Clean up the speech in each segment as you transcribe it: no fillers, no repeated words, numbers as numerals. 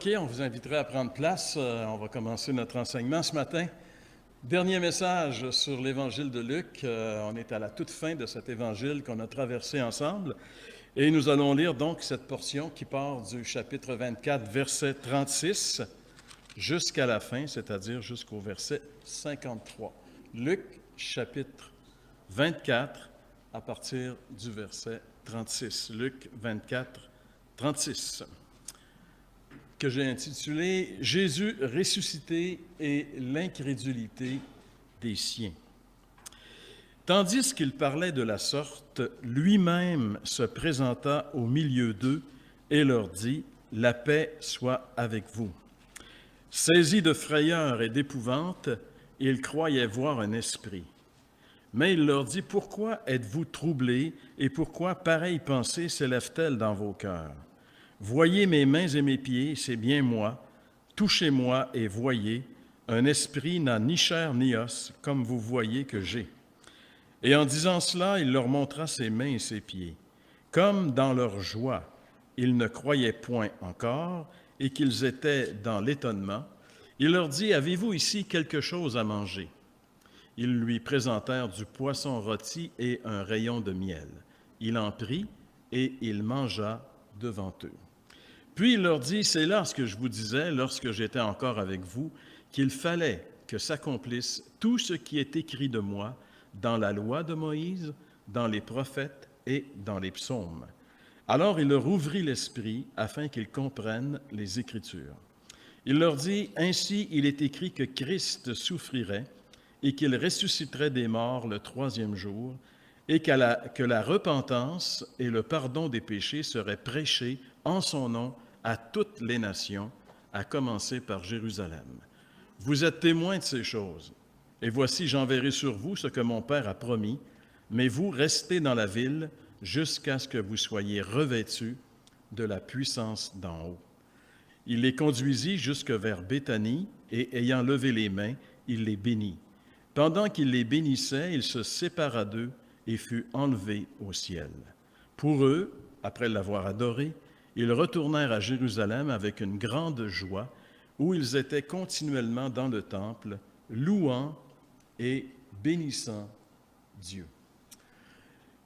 OK, on vous inviterait à prendre place. On va commencer notre enseignement ce matin. Dernier message sur l'Évangile de Luc. On est à la toute fin de cet évangile qu'on a traversé ensemble. Et nous allons lire donc cette portion qui part du chapitre 24, verset 36, jusqu'à la fin, c'est-à-dire jusqu'au verset 53. Luc, chapitre 24, à partir du verset 36. Luc 24, 36. Que j'ai intitulé « Jésus ressuscité et l'incrédulité des siens ». Tandis qu'il parlait de la sorte, lui-même se présenta au milieu d'eux et leur dit « La paix soit avec vous ». Saisis de frayeur et d'épouvante, ils croyaient voir un esprit. Mais il leur dit « Pourquoi êtes-vous troublés et pourquoi pareille pensée s'élève-t-elle dans vos cœurs ? Voyez mes mains et mes pieds, c'est bien moi. Touchez-moi et voyez, un esprit n'a ni chair ni os, comme vous voyez que j'ai. » Et en disant cela, il leur montra ses mains et ses pieds. Comme dans leur joie, ils ne croyaient point encore et qu'ils étaient dans l'étonnement, il leur dit « Avez-vous ici quelque chose à manger ?» Ils lui présentèrent du poisson rôti et un rayon de miel. Il en prit et il mangea devant eux. Puis il leur dit, c'est là ce que je vous disais lorsque j'étais encore avec vous, qu'il fallait que s'accomplisse tout ce qui est écrit de moi dans la loi de Moïse, dans les prophètes et dans les psaumes. Alors il leur ouvrit l'esprit afin qu'ils comprennent les Écritures. Il leur dit, ainsi il est écrit que Christ souffrirait et qu'il ressusciterait des morts le troisième jour, et que la repentance et le pardon des péchés seraient prêchés en son nom à toutes les nations, à commencer par Jérusalem. Vous êtes témoins de ces choses, et voici j'enverrai sur vous ce que mon Père a promis, mais vous restez dans la ville jusqu'à ce que vous soyez revêtus de la puissance d'en haut. Il les conduisit jusque vers Béthanie, et ayant levé les mains, il les bénit. Pendant qu'il les bénissait, il se sépara d'eux et fut enlevé au ciel. Pour eux, après l'avoir adoré, ils retournèrent à Jérusalem avec une grande joie, où ils étaient continuellement dans le temple, louant et bénissant Dieu.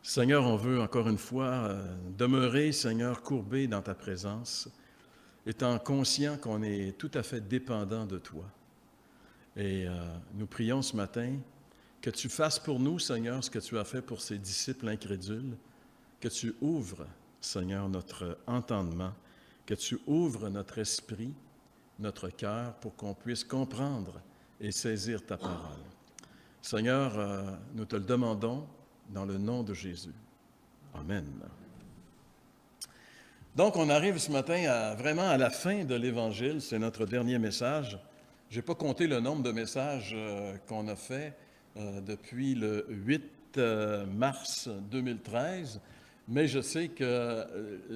Seigneur, on veut encore une fois demeurer, Seigneur, courbé dans ta présence, étant conscient qu'on est tout à fait dépendant de toi. Et nous prions ce matin que tu fasses pour nous, Seigneur, ce que tu as fait pour ces disciples incrédules, que tu ouvres, Seigneur, notre entendement, que tu ouvres notre esprit, notre cœur, pour qu'on puisse comprendre et saisir ta parole. Seigneur, nous te le demandons dans le nom de Jésus. Amen. Donc, on arrive ce matin vraiment à la fin de l'Évangile. C'est notre dernier message. Je n'ai pas compté le nombre de messages qu'on a fait depuis le 8 mars 2013, mais je sais que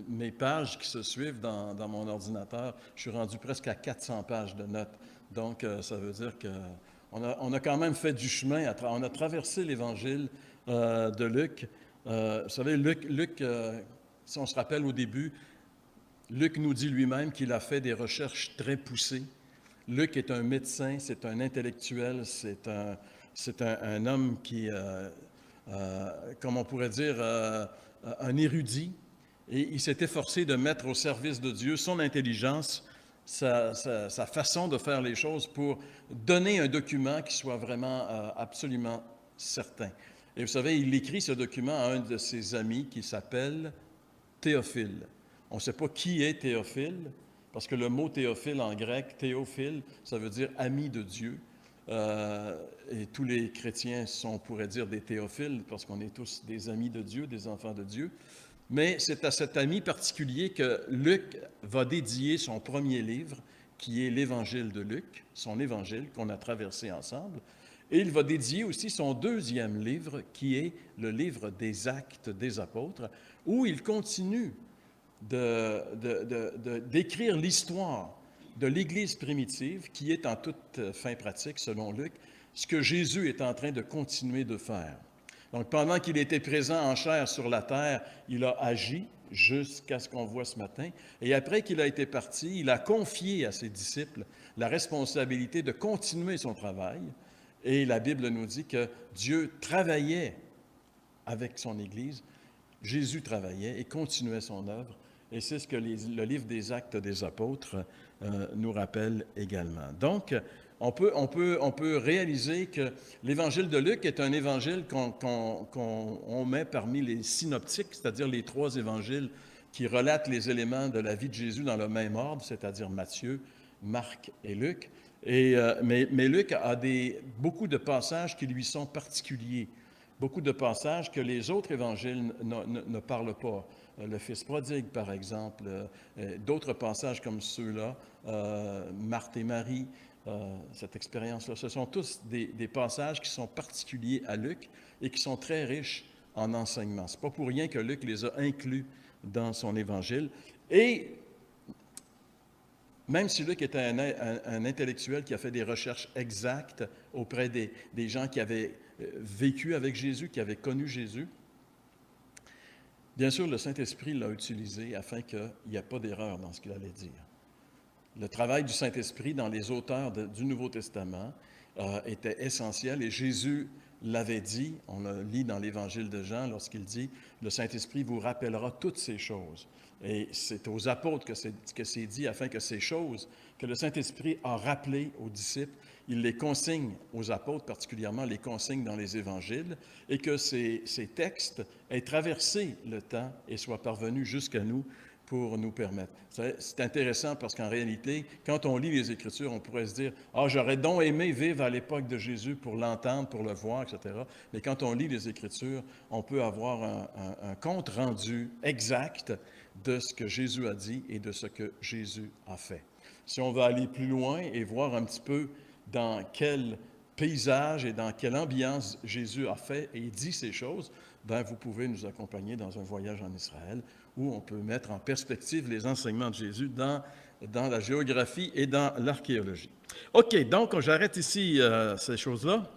mes pages qui se suivent dans mon ordinateur, je suis rendu presque à 400 pages de notes. Donc, ça veut dire qu'on a quand même fait du chemin. On a traversé l'Évangile de Luc. Vous savez, Luc si on se rappelle au début, Luc nous dit lui-même qu'il a fait des recherches très poussées. Luc est un médecin, c'est un intellectuel, c'est un homme qui, comme on pourrait dire, un érudit. Et il s'est efforcé de mettre au service de Dieu son intelligence, sa façon de faire les choses pour donner un document qui soit vraiment absolument certain. Et vous savez, il écrit ce document à un de ses amis qui s'appelle Théophile. On ne sait pas qui est Théophile, parce que le mot théophile en grec, théophile, ça veut dire ami de Dieu. Et tous les chrétiens sont, on pourrait dire, des théophiles, parce qu'on est tous des amis de Dieu, des enfants de Dieu. Mais c'est à cet ami particulier que Luc va dédier son premier livre, qui est l'Évangile de Luc, son évangile qu'on a traversé ensemble. Et il va dédier aussi son deuxième livre, qui est le livre des Actes des Apôtres, où il continue d'écrire l'histoire de l'Église primitive, qui est en toute fin pratique, selon Luc, ce que Jésus est en train de continuer de faire. Donc, pendant qu'il était présent en chair sur la terre, il a agi jusqu'à ce qu'on voit ce matin. Et après qu'il a été parti, il a confié à ses disciples la responsabilité de continuer son travail. Et la Bible nous dit que Dieu travaillait avec son Église. Jésus travaillait et continuait son œuvre. Et c'est ce que le livre des Actes des Apôtres nous rappelle également. Donc, on peut réaliser que l'évangile de Luc est un évangile qu'on met parmi les synoptiques, c'est-à-dire les 3 évangiles qui relatent les éléments de la vie de Jésus dans le même ordre, c'est-à-dire Matthieu, Marc et Luc. Mais Luc a beaucoup de passages qui lui sont particuliers, beaucoup de passages que les autres évangiles ne parlent pas. Le Fils prodigue, par exemple, d'autres passages comme ceux-là, Marthe et Marie, cette expérience-là. Ce sont tous des passages qui sont particuliers à Luc et qui sont très riches en enseignements. Ce n'est pas pour rien que Luc les a inclus dans son évangile. Et même si Luc était un intellectuel qui a fait des recherches exactes auprès des gens qui avaient vécu avec Jésus, qui avaient connu Jésus, bien sûr, le Saint-Esprit l'a utilisé afin qu'il n'y ait pas d'erreur dans ce qu'il allait dire. Le travail du Saint-Esprit dans les auteurs du Nouveau Testament était essentiel et Jésus l'avait dit, on le lit dans l'Évangile de Jean lorsqu'il dit « Le Saint-Esprit vous rappellera toutes ces choses ». Et c'est aux apôtres que c'est dit afin que ces choses que le Saint-Esprit a rappelées aux disciples, il les consigne aux apôtres, particulièrement les consigne dans les évangiles, et que ces textes aient traversé le temps et soient parvenus jusqu'à nous pour nous permettre. C'est intéressant parce qu'en réalité, quand on lit les Écritures, on pourrait se dire « Ah, j'aurais donc aimé vivre à l'époque de Jésus pour l'entendre, pour le voir, etc. » Mais quand on lit les Écritures, on peut avoir un compte rendu exact de ce que Jésus a dit et de ce que Jésus a fait. Si on veut aller plus loin et voir un petit peu dans quel paysage et dans quelle ambiance Jésus a fait et dit ces choses, bien, vous pouvez nous accompagner dans un voyage en Israël où on peut mettre en perspective les enseignements de Jésus dans la géographie et dans l'archéologie. OK, donc j'arrête ici ces choses-là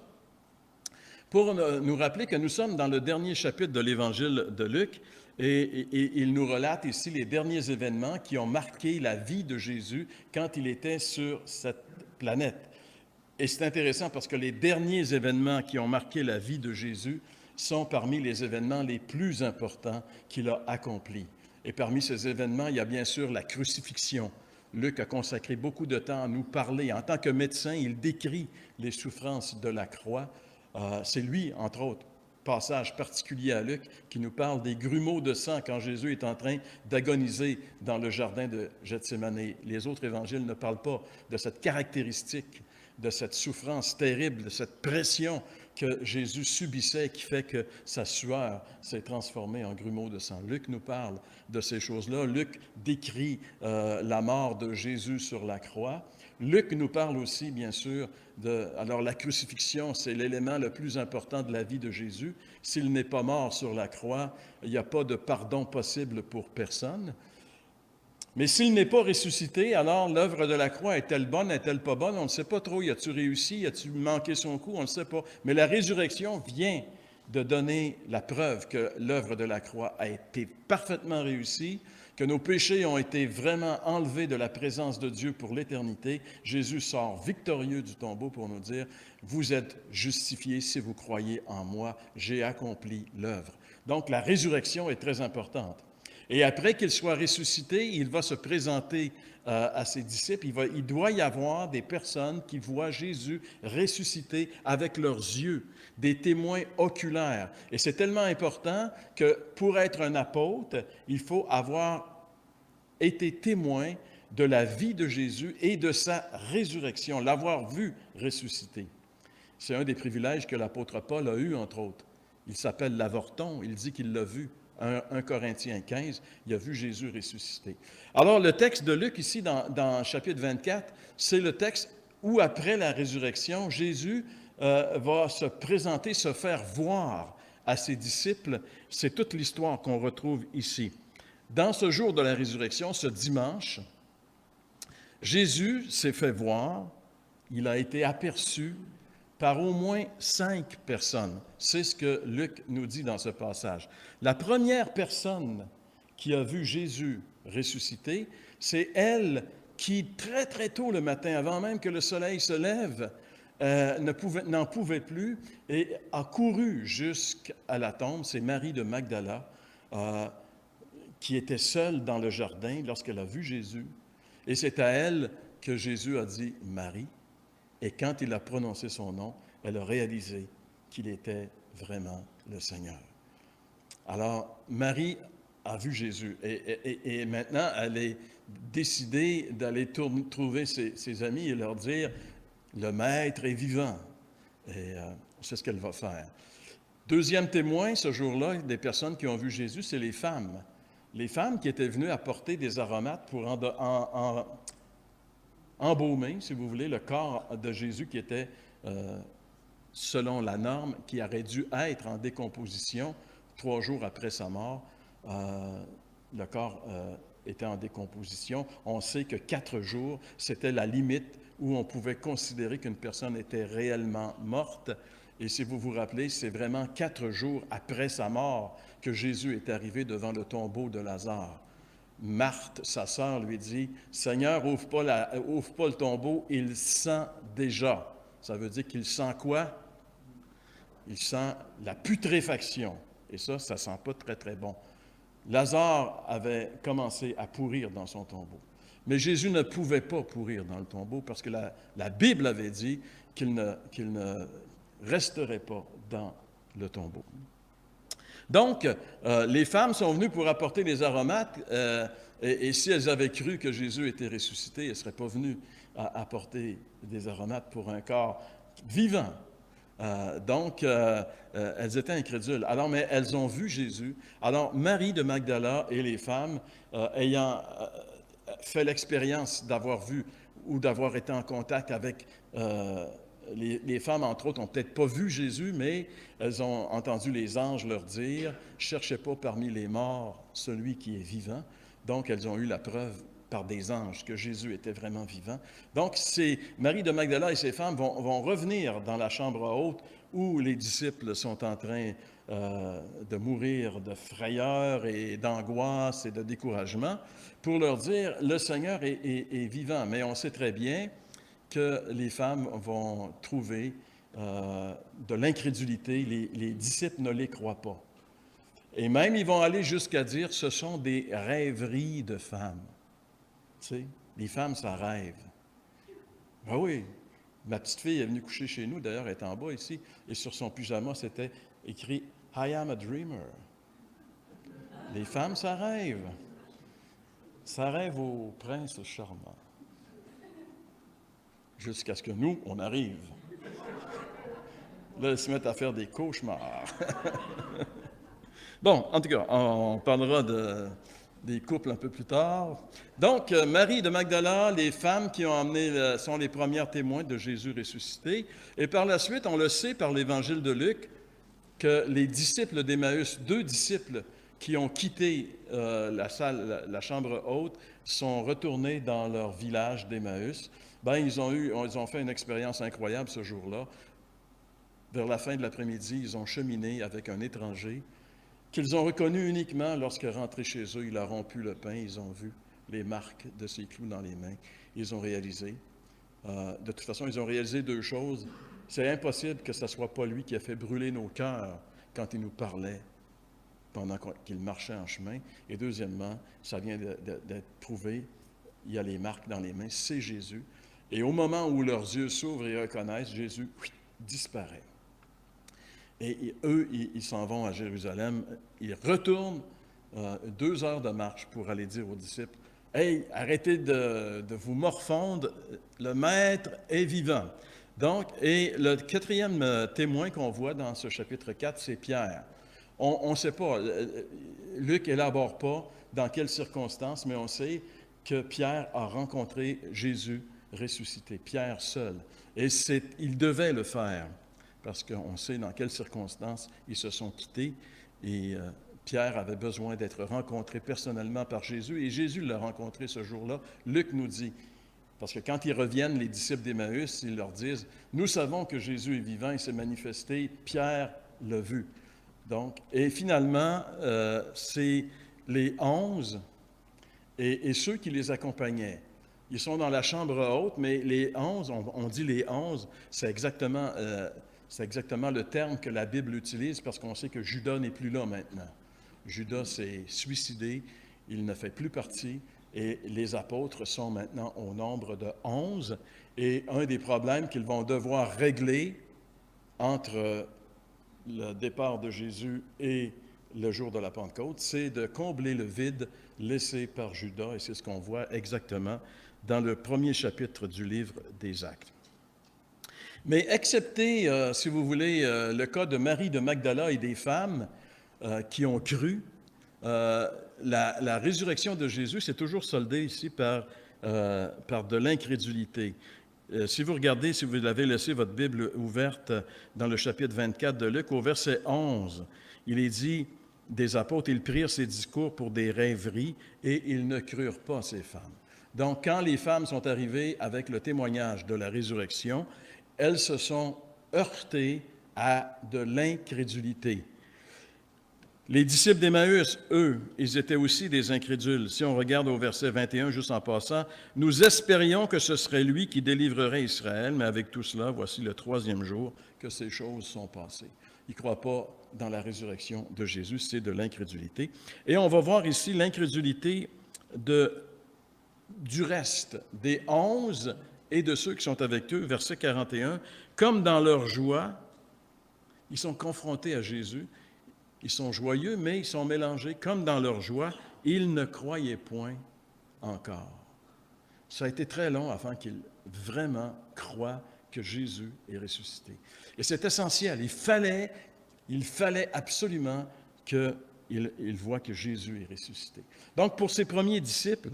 pour nous rappeler que nous sommes dans le dernier chapitre de l'Évangile de Luc et il nous relate ici les derniers événements qui ont marqué la vie de Jésus quand il était sur cette planète. Et c'est intéressant parce que les derniers événements qui ont marqué la vie de Jésus sont parmi les événements les plus importants qu'il a accomplis. Et parmi ces événements, il y a bien sûr la crucifixion. Luc a consacré beaucoup de temps à nous parler. En tant que médecin, il décrit les souffrances de la croix. C'est lui, entre autres, passage particulier à Luc, qui nous parle des grumeaux de sang quand Jésus est en train d'agoniser dans le jardin de Gethsémani. Les autres évangiles ne parlent pas de cette caractéristique, de cette souffrance terrible, de cette pression que Jésus subissait qui fait que sa sueur s'est transformée en grumeaux de sang. Luc nous parle de ces choses-là. Luc décrit la mort de Jésus sur la croix. Luc nous parle aussi, bien sûr, alors la crucifixion, c'est l'élément le plus important de la vie de Jésus. S'il n'est pas mort sur la croix, il n'y a pas de pardon possible pour personne. Mais s'il n'est pas ressuscité, alors l'œuvre de la croix est-elle bonne, est-elle pas bonne? On ne sait pas trop. Y a-t-il réussi? Y a-t-il manqué son coup? On ne sait pas. Mais la résurrection vient de donner la preuve que l'œuvre de la croix a été parfaitement réussie, que nos péchés ont été vraiment enlevés de la présence de Dieu pour l'éternité. Jésus sort victorieux du tombeau pour nous dire « Vous êtes justifiés si vous croyez en moi, j'ai accompli l'œuvre. » Donc la résurrection est très importante. Et après qu'il soit ressuscité, il va se présenter à ses disciples. Il doit y avoir des personnes qui voient Jésus ressuscité avec leurs yeux, des témoins oculaires. Et c'est tellement important que pour être un apôtre, il faut avoir été témoin de la vie de Jésus et de sa résurrection, l'avoir vu ressuscité. C'est un des privilèges que l'apôtre Paul a eu, entre autres. Il s'appelle l'avorton, il dit qu'il l'a vu. 1 Corinthiens 15, il a vu Jésus ressuscité. Alors, le texte de Luc, ici, dans chapitre 24, c'est le texte où, après la résurrection, Jésus va se présenter, se faire voir à ses disciples. C'est toute l'histoire qu'on retrouve ici. Dans ce jour de la résurrection, ce dimanche, Jésus s'est fait voir, il a été aperçu par au moins 5 personnes. C'est ce que Luc nous dit dans ce passage. La première personne qui a vu Jésus ressuscité. C'est elle qui, très très tôt le matin, avant même que le soleil se lève, n'en pouvait plus et a couru jusqu'à la tombe. C'est Marie de Magdala qui était seule dans le jardin lorsqu'elle a vu Jésus. Et c'est à elle que Jésus a dit « Marie ». Et quand il a prononcé son nom, elle a réalisé qu'il était vraiment le Seigneur. Alors, Marie a vu Jésus et maintenant, elle est décidée d'aller trouver ses amis et leur dire « Le Maître est vivant ». Et c'est ce qu'elle va faire. Deuxième témoin, ce jour-là, des personnes qui ont vu Jésus, c'est les femmes. Les femmes qui étaient venues apporter des aromates pour embaumer, si vous voulez, le corps de Jésus qui était, selon la norme, qui aurait dû être en décomposition 3 jours après sa mort. Le corps était en décomposition. On sait que 4 jours, c'était la limite où on pouvait considérer qu'une personne était réellement morte. Et si vous vous rappelez, c'est vraiment 4 jours après sa mort que Jésus est arrivé devant le tombeau de Lazare. Marthe, sa sœur, lui dit « Seigneur, ouvre pas le tombeau, il sent déjà. » Ça veut dire qu'il sent quoi? Il sent la putréfaction. Et ça ne sent pas très, très bon. Lazare avait commencé à pourrir dans son tombeau. Mais Jésus ne pouvait pas pourrir dans le tombeau parce que la Bible avait dit qu'il ne resterait pas dans le tombeau. Donc, les femmes sont venues pour apporter des aromates et si elles avaient cru que Jésus était ressuscité, elles ne seraient pas venues apporter des aromates pour un corps vivant. Donc, elles étaient incrédules. Alors, mais elles ont vu Jésus. Alors, Marie de Magdala et les femmes, ayant fait l'expérience d'avoir vu ou d'avoir été en contact avec les femmes, entre autres, n'ont peut-être pas vu Jésus, mais elles ont entendu les anges leur dire « Cherchez pas parmi les morts celui qui est vivant ». Donc, elles ont eu la preuve par des anges que Jésus était vraiment vivant. Donc, Marie de Magdala et ses femmes vont revenir dans la chambre haute où les disciples sont en train de mourir de frayeur et d'angoisse et de découragement pour leur dire « Le Seigneur est vivant ». Mais on sait très bien que les femmes vont trouver de l'incrédulité. Les disciples ne les croient pas. Et même, ils vont aller jusqu'à dire, ce sont des rêveries de femmes. Tu sais, les femmes, ça rêve. Ben oui, ma petite fille est venue coucher chez nous, d'ailleurs, elle est en bas ici, et sur son pyjama, c'était écrit « I am a dreamer ». Les femmes, ça rêve. Ça rêve au prince charmant. Jusqu'à ce que nous, on arrive. Là, ils se mettent à faire des cauchemars. Bon, en tout cas, on parlera des couples un peu plus tard. Donc, Marie de Magdala, les femmes qui ont emmené sont les premières témoins de Jésus ressuscité. Et par la suite, on le sait par l'Évangile de Luc, que les disciples d'Emmaüs, 2 disciples qui ont quitté la chambre haute, sont retournés dans leur village d'Emmaüs. Ben, ils ont fait une expérience incroyable ce jour-là. Vers la fin de l'après-midi, ils ont cheminé avec un étranger qu'ils ont reconnu uniquement lorsque, rentrés chez eux, il a rompu le pain. Ils ont vu les marques de ses clous dans les mains. Ils ont réalisé. De toute façon, ils ont réalisé 2 choses. C'est impossible que ce ne soit pas lui qui a fait brûler nos cœurs quand il nous parlait pendant qu'il marchait en chemin. Et deuxièmement, ça vient d'être prouvé. Il y a les marques dans les mains. C'est Jésus. Et au moment où leurs yeux s'ouvrent et reconnaissent, Jésus disparaît. Et eux, ils s'en vont à Jérusalem. Ils retournent 2 heures de marche pour aller dire aux disciples, « Hey, arrêtez de vous morfondre, le Maître est vivant. » Donc, et le 4e témoin qu'on voit dans ce chapitre 4, c'est Pierre. On ne sait pas, Luc n'élabore pas dans quelles circonstances, mais on sait que Pierre a rencontré Jésus ressuscité, Pierre seul. Et il devait le faire, parce qu'on sait dans quelles circonstances ils se sont quittés. Et Pierre avait besoin d'être rencontré personnellement par Jésus, et Jésus l'a rencontré ce jour-là. Luc nous dit, parce que quand ils reviennent, les disciples d'Emmaüs, ils leur disent, « Nous savons que Jésus est vivant, il s'est manifesté, Pierre l'a vu. » Donc, et finalement, c'est les 11 et ceux qui les accompagnaient. Ils sont dans la chambre haute, mais les 11, on dit les 11, c'est exactement le terme que la Bible utilise parce qu'on sait que Judas n'est plus là maintenant. Judas s'est suicidé, il ne fait plus partie, et les apôtres sont maintenant au nombre de 11. Et un des problèmes qu'ils vont devoir régler entre le départ de Jésus et le jour de la Pentecôte, c'est de combler le vide laissé par Judas, et c'est ce qu'on voit exactement dans le premier chapitre du livre des Actes. Mais excepté, si vous voulez, le cas de Marie de Magdala et des femmes qui ont cru, la résurrection de Jésus s'est toujours soldée ici par de l'incrédulité. Si vous regardez, si vous avez laissé votre Bible ouverte dans le chapitre 24 de Luc, au verset 11, il est dit des apôtres, ils prirent ces discours pour des rêveries et ils ne crurent pas ces femmes. Donc, quand les femmes sont arrivées avec le témoignage de la résurrection, elles se sont heurtées à de l'incrédulité. Les disciples d'Emmaüs, eux, ils étaient aussi des incrédules. Si on regarde au verset 21, juste en passant, « Nous espérions que ce serait lui qui délivrerait Israël, mais avec tout cela, voici le 3e jour que ces choses sont passées. » Ils ne croient pas dans la résurrection de Jésus, c'est de l'incrédulité. Et on va voir ici l'incrédulité du reste, des 11 et de ceux qui sont avec eux, verset 41, « Comme dans leur joie, ils sont confrontés à Jésus, ils sont joyeux, mais ils sont mélangés. Comme dans leur joie, ils ne croyaient point encore. » Ça a été très long avant qu'ils vraiment croient que Jésus est ressuscité. Et c'est essentiel. Il fallait absolument qu'ils voient que Jésus est ressuscité. Donc, pour ces premiers disciples,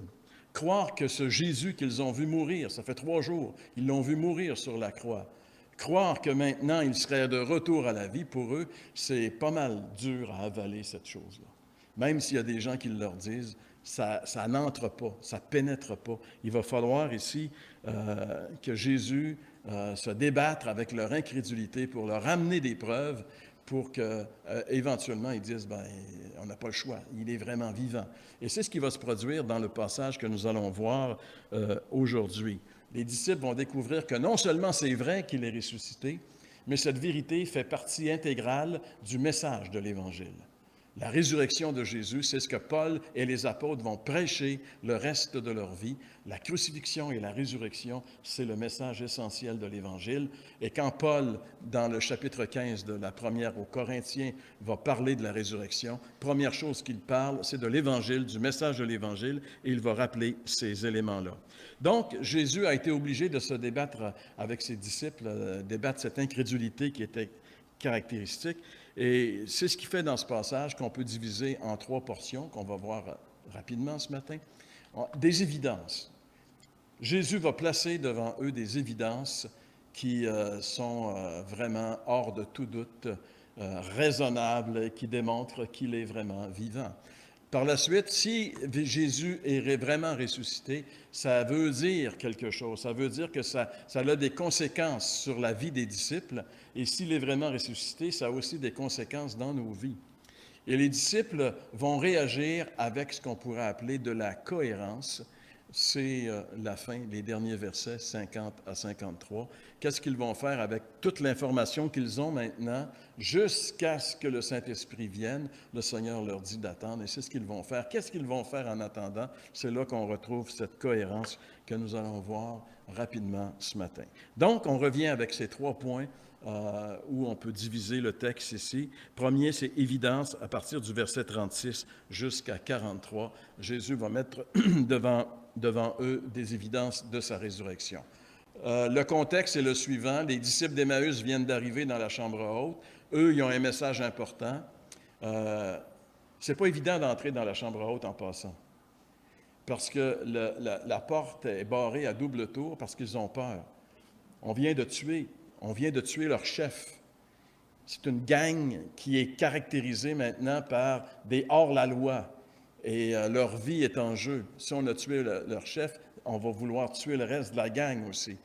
croire que ce Jésus qu'ils ont vu mourir, ça fait 3 jours, ils l'ont vu mourir sur la croix, croire que maintenant il serait de retour à la vie, pour eux, c'est pas mal dur à avaler cette chose-là. Même s'il y a des gens qui leur disent, ça n'entre pas, ça pénètre pas. Il va falloir ici que Jésus se débattre avec leur incrédulité pour leur amener des preuves pour qu'éventuellement ils disent, on n'a pas le choix, il est vraiment vivant. Et c'est ce qui va se produire dans le passage que nous allons voir aujourd'hui. Les disciples vont découvrir que non seulement c'est vrai qu'il est ressuscité, mais cette vérité fait partie intégrale du message de l'Évangile. La résurrection de Jésus, c'est ce que Paul et les apôtres vont prêcher le reste de leur vie. La crucifixion et la résurrection, c'est le message essentiel de l'Évangile. Et quand Paul, dans le chapitre 15 de la première aux Corinthiens, va parler de la résurrection, première chose qu'il parle, c'est de l'Évangile, du message de l'Évangile, et il va rappeler ces éléments-là. Donc, Jésus a été obligé de se débattre avec ses disciples, débattre cette incrédulité qui était caractéristique. Et c'est ce qui fait dans ce passage qu'on peut diviser en 3 portions, qu'on va voir rapidement ce matin. Des évidences. Jésus va placer devant eux des évidences qui sont vraiment hors de tout doute, raisonnables, et qui démontrent qu'il est vraiment vivant. Par la suite, si Jésus est vraiment ressuscité, ça veut dire quelque chose. Ça veut dire que ça a des conséquences sur la vie des disciples. Et s'il est vraiment ressuscité, ça a aussi des conséquences dans nos vies. Et les disciples vont réagir avec ce qu'on pourrait appeler de la cohérence. C'est la fin, les derniers versets 50 à 53. Qu'est-ce qu'ils vont faire avec toute l'information qu'ils ont maintenant jusqu'à ce que le Saint-Esprit vienne? Le Seigneur leur dit d'attendre et c'est ce qu'ils vont faire. Qu'est-ce qu'ils vont faire en attendant? C'est là qu'on retrouve cette cohérence que nous allons voir rapidement ce matin. Donc, on revient avec ces 3 points où on peut diviser le texte ici. Premier, c'est évidence à partir du verset 36 jusqu'à 43. Jésus va mettre devant eux des évidences de sa résurrection. Le contexte est le suivant. Les disciples d'Emmaüs viennent d'arriver dans la chambre haute. Eux, ils ont un message important. C'est pas évident d'entrer dans la chambre haute en passant, parce que la porte est barrée à double tour parce qu'ils ont peur. On vient de tuer leur chef. C'est une gang qui est caractérisée maintenant par des hors-la-loi. Et leur vie est en jeu. Si on a tué leur chef, on va vouloir tuer le reste de la gang aussi.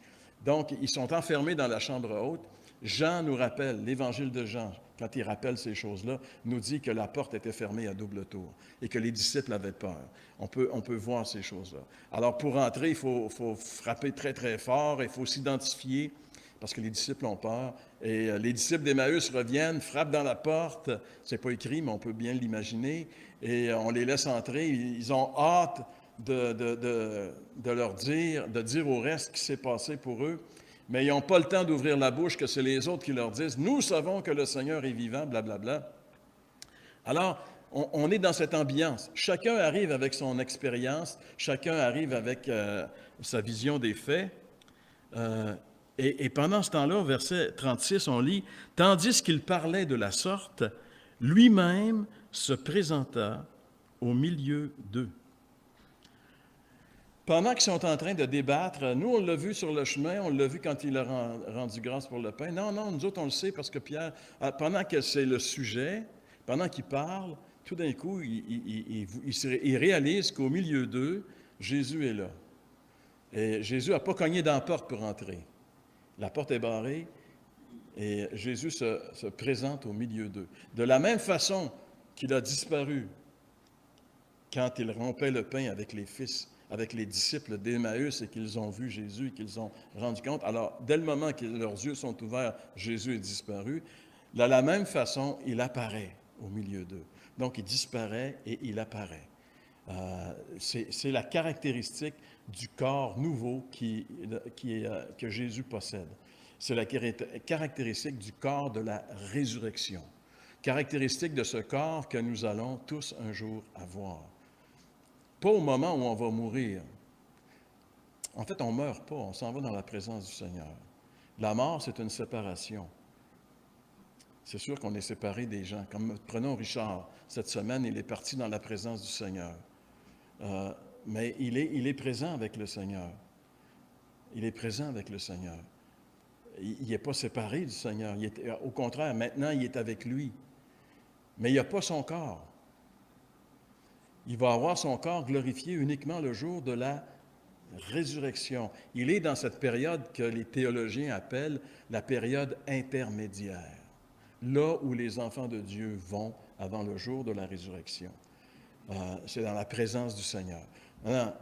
Donc, ils sont enfermés dans la chambre haute. Jean nous rappelle, l'Évangile de Jean, quand il rappelle ces choses-là, nous dit que la porte était fermée à double tour et que les disciples avaient peur. On peut voir ces choses-là. Alors, pour entrer, il faut frapper très, très fort, il faut s'identifier parce que les disciples ont peur. Et les disciples d'Emmaüs reviennent, frappent dans la porte. C'est pas écrit, mais on peut bien l'imaginer. Et on les laisse entrer. Ils ont hâte de leur dire, de dire au reste ce qui s'est passé pour eux. Mais ils n'ont pas le temps d'ouvrir la bouche, que c'est les autres qui leur disent « Nous savons que le Seigneur est vivant, blablabla. » Alors, on est dans cette ambiance. Chacun arrive avec son expérience, chacun arrive avec sa vision des faits. Et pendant ce temps-là, au verset 36, on lit « Tandis qu'il parlait de la sorte, lui-même se présenta au milieu d'eux. » Pendant qu'ils sont en train de débattre, nous, on l'a vu sur le chemin, on l'a vu quand il a rendu grâce pour le pain. Non, nous autres, on le sait parce que Pierre, pendant que c'est le sujet, pendant qu'il parle, tout d'un coup, il réalise qu'au milieu d'eux, Jésus est là. Et Jésus n'a pas cogné dans la porte pour entrer. La porte est barrée et Jésus se présente au milieu d'eux. De la même façon qu'il a disparu quand il rompait le pain avec les fils, avec les disciples d'Emmaüs et qu'ils ont vu Jésus et qu'ils ont rendu compte. Alors, dès le moment que leurs yeux sont ouverts, Jésus est disparu. De la même façon, il apparaît au milieu d'eux. Donc, il disparaît et il apparaît. C'est la caractéristique du corps nouveau que Jésus possède. C'est la caractéristique du corps de la résurrection. Caractéristique de ce corps que nous allons tous un jour avoir. Pas au moment où on va mourir. En fait, on ne meurt pas, on s'en va dans la présence du Seigneur. La mort, c'est une séparation. C'est sûr qu'on est séparé des gens. Comme prenons Richard, cette semaine, il est parti dans la présence du Seigneur. Mais il est présent avec le Seigneur. Il est présent avec le Seigneur. Il n'est pas séparé du Seigneur. Au contraire, maintenant, il est avec lui. Mais il n'a pas son corps. Il va avoir son corps glorifié uniquement le jour de la résurrection. Il est dans cette période que les théologiens appellent la période intermédiaire, là où les enfants de Dieu vont avant le jour de la résurrection. C'est dans la présence du Seigneur. Maintenant,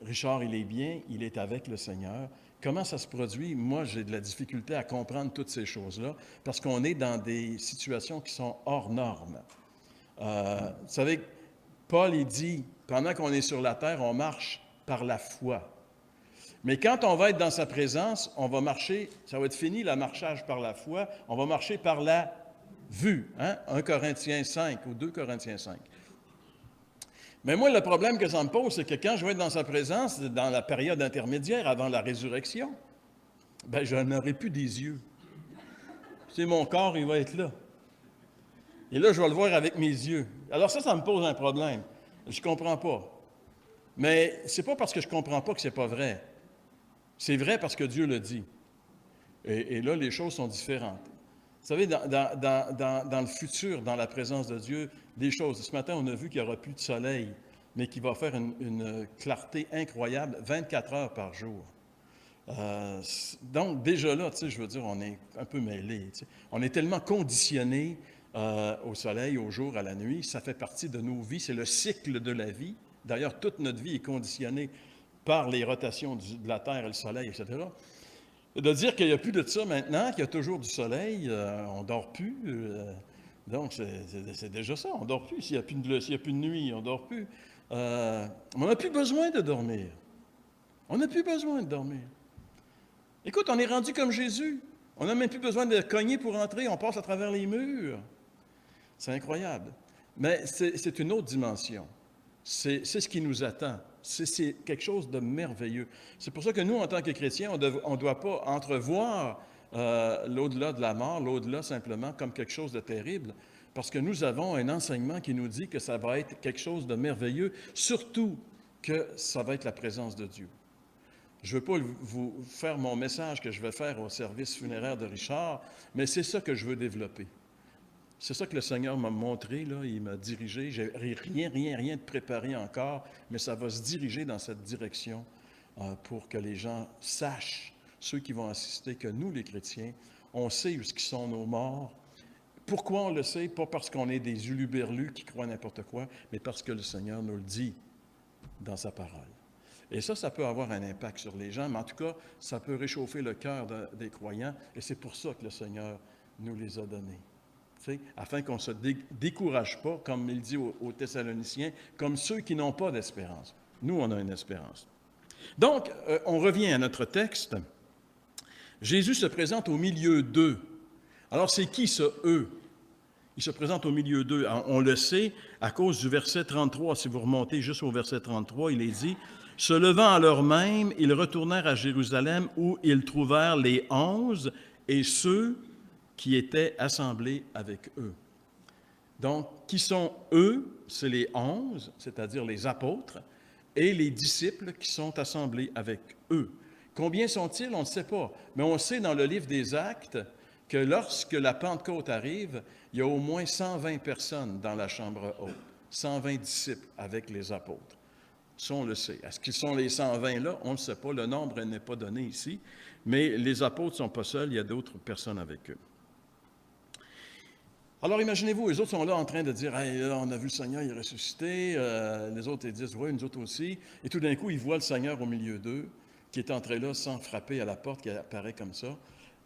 Richard, il est bien, il est avec le Seigneur. Comment ça se produit? Moi, j'ai de la difficulté à comprendre toutes ces choses-là parce qu'on est dans des situations qui sont hors normes. Vous savez, Paul, il dit, pendant qu'on est sur la terre, on marche par la foi. Mais quand on va être dans sa présence, on va marcher, ça va être fini le marchage par la foi, on va marcher par la vue. 1 Corinthiens 5 ou 2 Corinthiens 5. Mais moi, le problème que ça me pose, c'est que quand je vais être dans sa présence, dans la période intermédiaire, avant la résurrection, ben je n'aurai plus des yeux. C'est mon corps, il va être là. Et là, je vais le voir avec mes yeux. Alors ça me pose un problème. Je ne comprends pas. Mais ce n'est pas parce que je ne comprends pas que ce n'est pas vrai. C'est vrai parce que Dieu le dit. Et là, les choses sont différentes. Vous savez, dans le futur, dans la présence de Dieu, des choses. Ce matin, on a vu qu'il n'y aura plus de soleil, mais qu'il va faire une clarté incroyable 24 heures par jour. Donc, déjà là, je veux dire, on est un peu mêlés. On est tellement conditionnés au soleil, au jour, à la nuit. Ça fait partie de nos vies. C'est le cycle de la vie. D'ailleurs, toute notre vie est conditionnée par les rotations de la Terre et le soleil, etc. De dire qu'il n'y a plus de ça maintenant, qu'il y a toujours du soleil, on ne dort plus. Donc, c'est déjà ça, on ne dort plus. S'il n'y a plus de nuit, on ne dort plus. On n'a plus besoin de dormir. On n'a plus besoin de dormir. Écoute, on est rendu comme Jésus. On n'a même plus besoin de cogner pour entrer, on passe à travers les murs. C'est incroyable. Mais c'est une autre dimension. C'est ce qui nous attend. C'est quelque chose de merveilleux. C'est pour ça que nous, en tant que chrétiens, on ne doit pas entrevoir l'au-delà de la mort, l'au-delà simplement comme quelque chose de terrible, parce que nous avons un enseignement qui nous dit que ça va être quelque chose de merveilleux, surtout que ça va être la présence de Dieu. Je ne veux pas vous faire mon message que je vais faire au service funéraire de Richard, mais c'est ça que je veux développer. C'est ça que le Seigneur m'a montré, là, il m'a dirigé. Je n'ai rien de préparé encore, mais ça va se diriger dans cette direction pour que les gens sachent, ceux qui vont assister, que nous, les chrétiens, On sait où sont nos morts. Pourquoi on le sait? Pas parce qu'on est des huluberlus qui croient n'importe quoi, mais parce que le Seigneur nous le dit dans sa parole. Et ça peut avoir un impact sur les gens, mais en tout cas, ça peut réchauffer le cœur des croyants, et c'est pour ça que le Seigneur nous les a donnés. Afin qu'on ne se décourage pas, comme il dit aux Thessaloniciens, comme ceux qui n'ont pas d'espérance. Nous, on a une espérance. Donc, on revient à notre texte. Jésus se présente au milieu d'eux. Alors, c'est qui ce « eux » ? Il se présente au milieu d'eux. On le sait à cause du verset 33. Si vous remontez juste au verset 33, il est dit « Se levant à l'heure même, ils retournèrent à Jérusalem où ils trouvèrent les 11 et ceux qui étaient assemblés avec eux. » Donc, qui sont eux? C'est les 11, c'est-à-dire les apôtres, et les disciples qui sont assemblés avec eux. Combien sont-ils? On ne sait pas. Mais on sait dans le livre des Actes que lorsque la Pentecôte arrive, il y a au moins 120 personnes dans la chambre haute, 120 disciples avec les apôtres. Ça, on le sait. Est-ce qu'ils sont les 120 là? On ne le sait pas. Le nombre n'est pas donné ici. Mais les apôtres ne sont pas seuls, il y a d'autres personnes avec eux. Alors imaginez-vous, les autres sont là en train de dire « Hey, là, on a vu le Seigneur, il est ressuscité. » Les autres, ils disent « Oui, nous autres aussi. » Et tout d'un coup, ils voient le Seigneur au milieu d'eux, qui est entré là sans frapper à la porte, qui apparaît comme ça.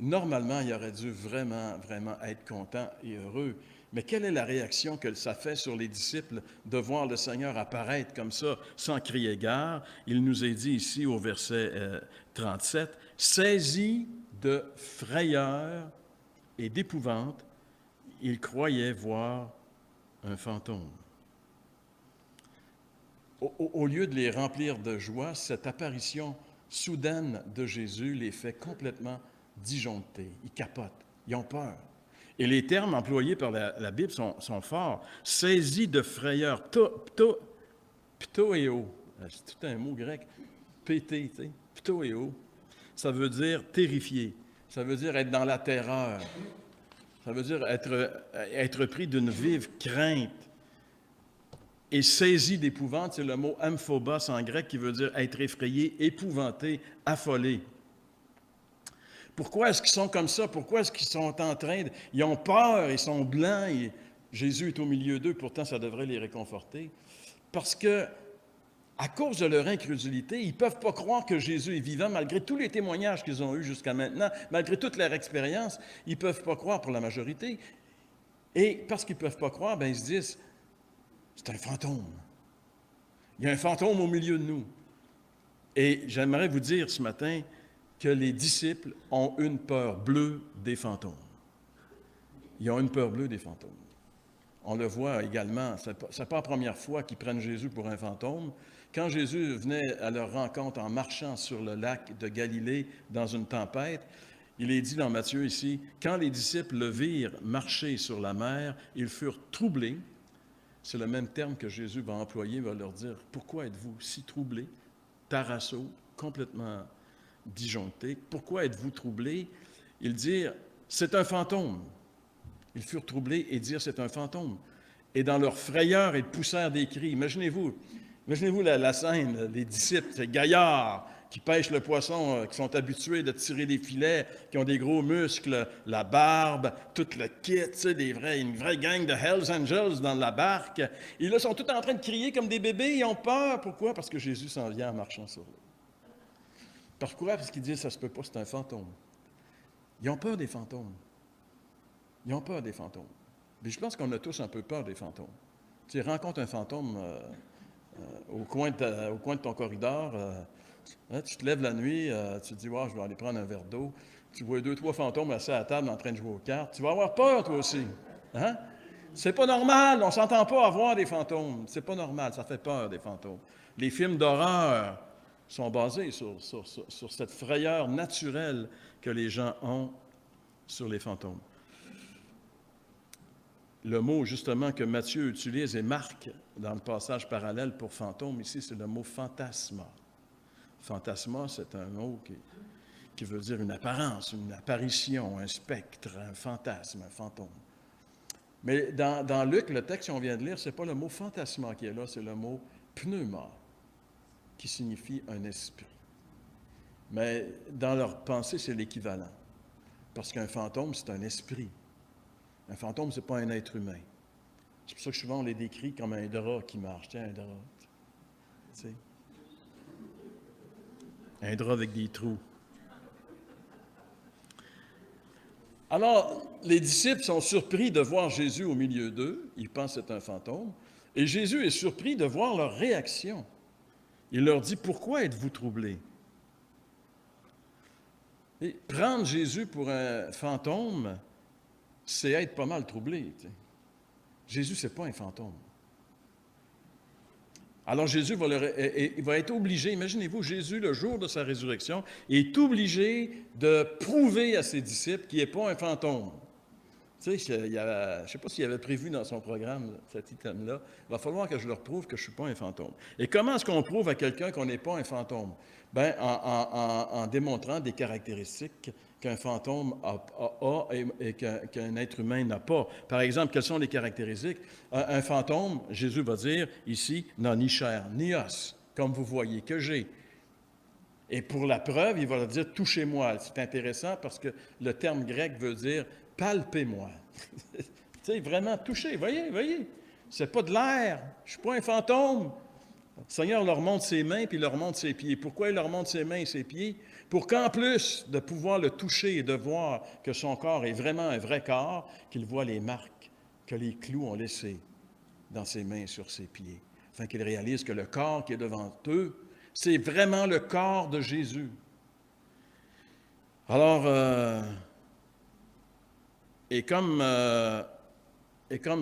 Normalement, il aurait dû vraiment, vraiment être content et heureux. Mais quelle est la réaction que ça fait sur les disciples de voir le Seigneur apparaître comme ça, sans crier gare? Il nous est dit ici au verset 37, « Saisis de frayeur et d'épouvante, ils croyaient voir un fantôme. » Au lieu de les remplir de joie, cette apparition soudaine de Jésus les fait complètement disjonctés. Ils capotent, ils ont peur. Et les termes employés par la Bible sont forts. Saisis de frayeur, ptoéo, c'est tout un mot grec, pété, tu sais, ptoéo, ça veut dire terrifié, ça veut dire être dans la terreur, ça veut dire être pris d'une vive crainte. Et saisi d'épouvante, c'est le mot amphobos en grec qui veut dire être effrayé, épouvanté, affolé. Pourquoi est-ce qu'ils sont comme ça? Pourquoi est-ce qu'ils sont en train de... Ils ont peur, ils sont blancs, et Jésus est au milieu d'eux, pourtant ça devrait les réconforter. Parce que, à cause de leur incrédulité, ils ne peuvent pas croire que Jésus est vivant, malgré tous les témoignages qu'ils ont eus jusqu'à maintenant, malgré toute leur expérience, ils ne peuvent pas croire pour la majorité. Et parce qu'ils ne peuvent pas croire, ils se disent, c'est un fantôme. Il y a un fantôme au milieu de nous. Et j'aimerais vous dire ce matin que les disciples ont une peur bleue des fantômes. Ils ont une peur bleue des fantômes. On le voit également, ce n'est pas la première fois qu'ils prennent Jésus pour un fantôme. Quand Jésus venait à leur rencontre en marchant sur le lac de Galilée dans une tempête, il est dit dans Matthieu ici, « Quand les disciples le virent marcher sur la mer, ils furent troublés. » C'est le même terme que Jésus va employer, il va leur dire, « Pourquoi êtes-vous si troublés, tarasso, complètement disjonctés? Pourquoi êtes-vous troublés? » Ils dirent, « C'est un fantôme. » Ils furent troublés et dirent, « C'est un fantôme. » Et dans leur frayeur, ils poussèrent des cris. Imaginez-vous la scène, les disciples, ces gaillards qui pêchent le poisson, qui sont habitués de tirer des filets, qui ont des gros muscles, la barbe, tout le kit, une vraie gang de Hells Angels dans la barque. Et là, ils sont tous en train de crier comme des bébés, ils ont peur. Pourquoi? Parce que Jésus s'en vient en marchant sur l'eau. Pourquoi? Parce qu'ils disent, ça se peut pas, c'est un fantôme. Ils ont peur des fantômes. Ils ont peur des fantômes. Mais je pense qu'on a tous un peu peur des fantômes. Tu rencontres un fantôme au coin de ton corridor, tu te lèves la nuit, tu te dis, wow, je vais aller prendre un verre d'eau. Tu vois 2-3 fantômes assis à la table en train de jouer aux cartes. Tu vas avoir peur, toi aussi. Hein? C'est pas normal, on ne s'entend pas avoir des fantômes. C'est pas normal, ça fait peur, des fantômes. Les films d'horreur sont basés sur cette frayeur naturelle que les gens ont sur les fantômes. Le mot, justement, que Matthieu utilise et Marc dans le passage parallèle pour fantôme, ici, c'est le mot fantasma. Fantasma, c'est un mot qui veut dire une apparence, une apparition, un spectre, un fantasme, un fantôme. Mais dans Luc, le texte qu'on vient de lire, ce n'est pas le mot fantasma qui est là, c'est le mot pneuma, qui signifie un esprit. Mais dans leur pensée, c'est l'équivalent. Parce qu'un fantôme, c'est un esprit. Un fantôme, ce n'est pas un être humain. C'est pour ça que souvent on les décrit comme un drap qui marche. Tiens, un drap. Tu sais. Un drap avec des trous. Alors, les disciples sont surpris de voir Jésus au milieu d'eux. Ils pensent que c'est un fantôme. Et Jésus est surpris de voir leur réaction. Il leur dit, « Pourquoi êtes-vous troublés? » Et prendre Jésus pour un fantôme, c'est être pas mal troublé. Tu sais. Jésus, ce n'est pas un fantôme. Alors Jésus va être obligé, imaginez-vous, Jésus, le jour de sa résurrection, est obligé de prouver à ses disciples qu'il n'est pas un fantôme. Tu sais, je ne sais pas s'il avait prévu dans son programme cet item-là. Il va falloir que je leur prouve que je ne suis pas un fantôme. Et comment est-ce qu'on prouve à quelqu'un qu'on n'est pas un fantôme? Bien, en démontrant des caractéristiques qu'un fantôme a et qu'un être humain n'a pas. Par exemple, quelles sont les caractéristiques? Un fantôme, Jésus va dire ici, n'a ni chair ni os, comme vous voyez que j'ai. Et pour la preuve, il va leur dire, touchez-moi. C'est intéressant parce que le terme grec veut dire palpez-moi. Tu sais, vraiment toucher, voyez. C'est pas de l'air, je suis pas un fantôme. Le Seigneur leur montre ses mains puis il leur montre ses pieds. Pourquoi il leur montre ses mains et ses pieds? Pour qu'en plus de pouvoir le toucher et de voir que son corps est vraiment un vrai corps, qu'il voit les marques que les clous ont laissées dans ses mains et sur ses pieds, afin qu'ils réalisent que le corps qui est devant eux, c'est vraiment le corps de Jésus. Alors, et comme